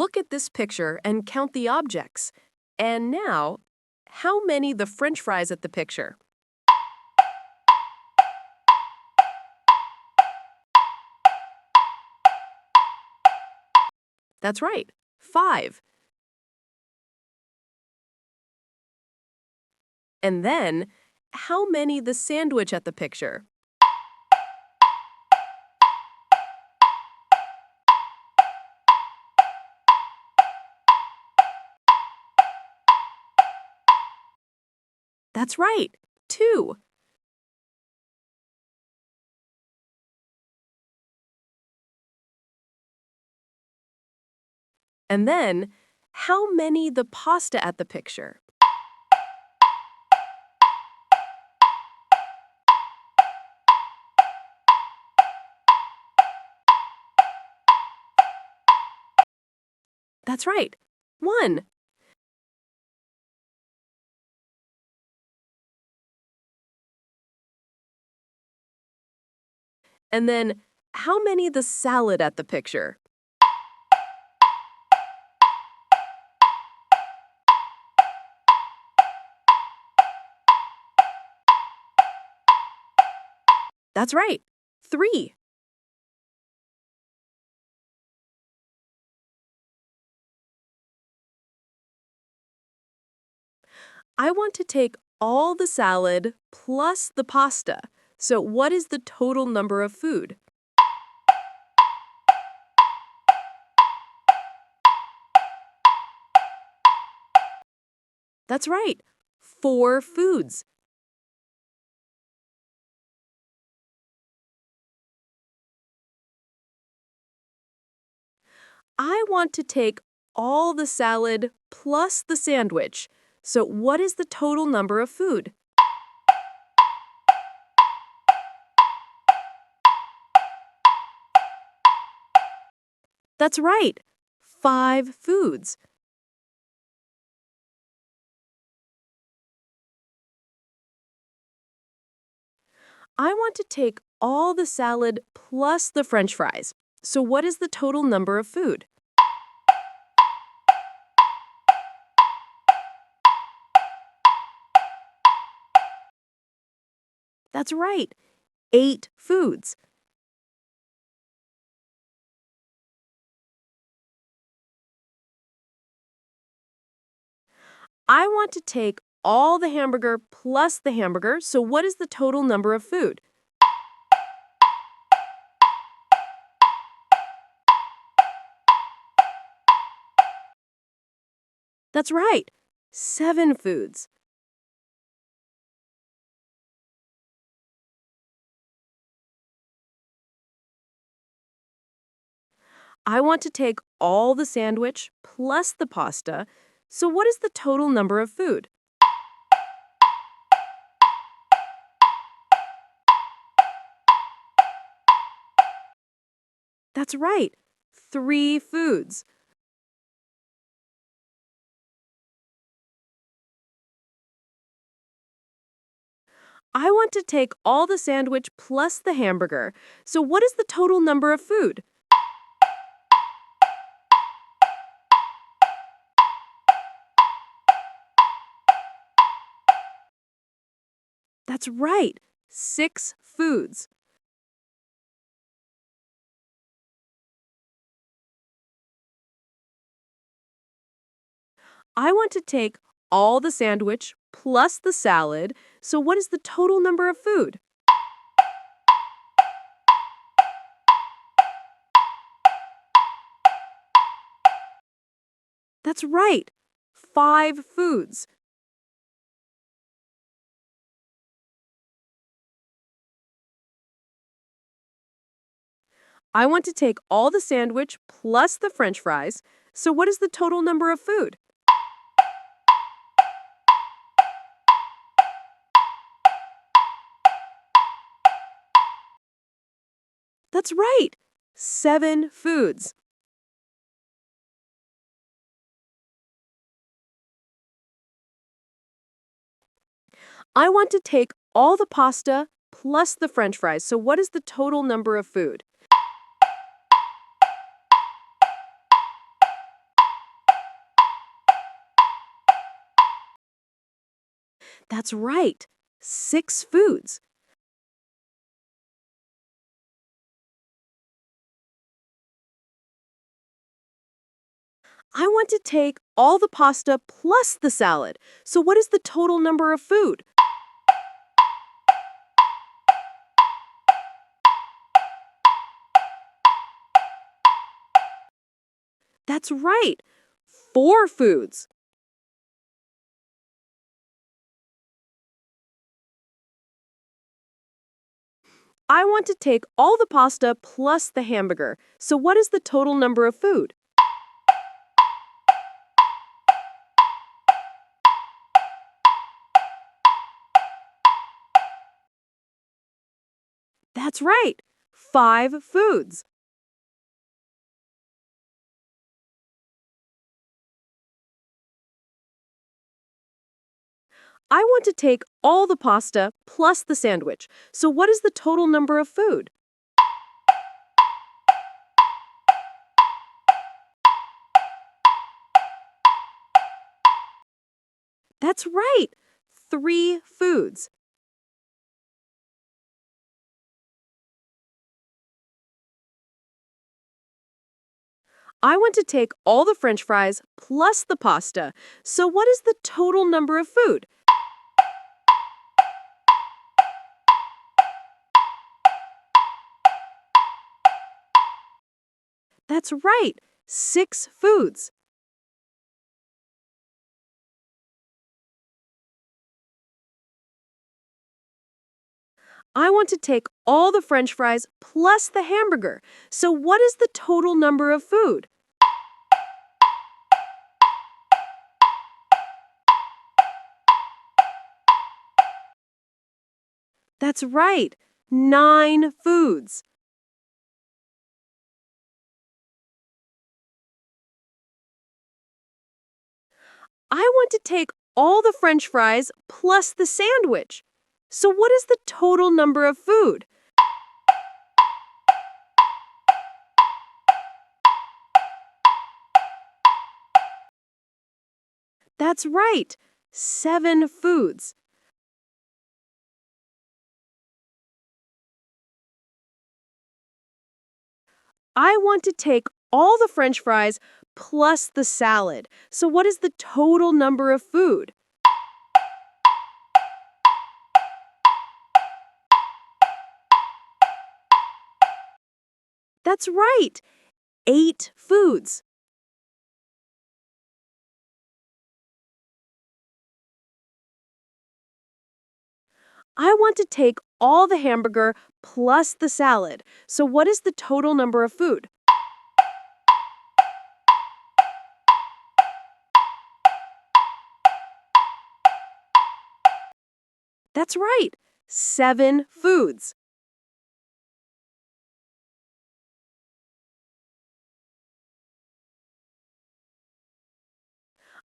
Look at this picture and count the objects. And now, how many the French fries at the picture? That's right, 5. And then, how many the sandwich at the picture? That's right, 2. And then, how many the pasta at the picture? That's right, 1. And then, how many the salad at the picture? That's right, 3. I want to take all the salad plus the pasta. So what is the total number of food? That's right, 4 foods. I want to take all the salad plus the sandwich. So what is the total number of food? That's right, 5 foods. I want to take all the salad plus the French fries. So what is the total number of food? That's right, 8 foods. I want to take all the hamburger plus the hamburger. So what is the total number of food? That's right, 7 foods. I want to take all the sandwich plus the pasta. So what is the total number of food? That's right, 3 foods. I want to take all the sandwich plus the hamburger. So what is the total number of food? That's right, 6 foods. I want to take all the sandwich plus the salad. So what is the total number of food? That's right, 5 foods. I want to take all the sandwich plus the French fries. So what is the total number of food? That's right, 7 foods. I want to take all the pasta plus the French fries. So what is the total number of food? That's right. 6 foods. I want to take all the pasta plus the salad. So what is the total number of food? That's right. 4 foods. I want to take all the pasta plus the hamburger. So what is the total number of food? That's right. 5 foods. I want to take all the pasta plus the sandwich. So what is the total number of food? That's right. 3 foods. I want to take all the french fries plus the pasta. So what is the total number of food? That's right. 6 foods. I want to take all the french fries plus the hamburger. So what is the total number of food? That's right. 9 foods. I want to take all the french fries plus the sandwich. So what is the total number of food? That's right. 7 foods. I want to take all the french fries plus the salad. So what is the total number of food? That's right. 8 foods. I want to take all the hamburger plus the salad. So what is the total number of food? That's right. 7 foods.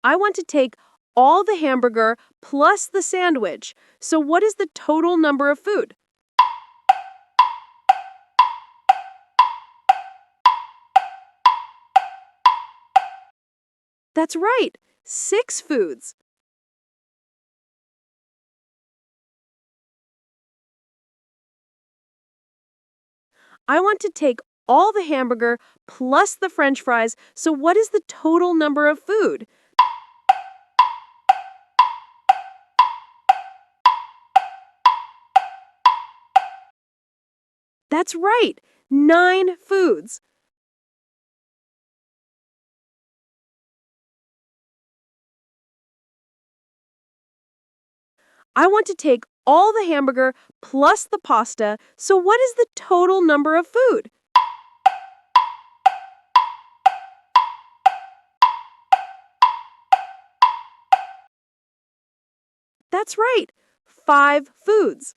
I want to take all the hamburger plus the sandwich. So what is the total number of food? That's right. 6 foods. I want to take all the hamburger plus the french fries. So what is the total number of food? That's right. 9 foods. I want to take all the hamburger plus the pasta. So what is the total number of food? That's right. 5 foods.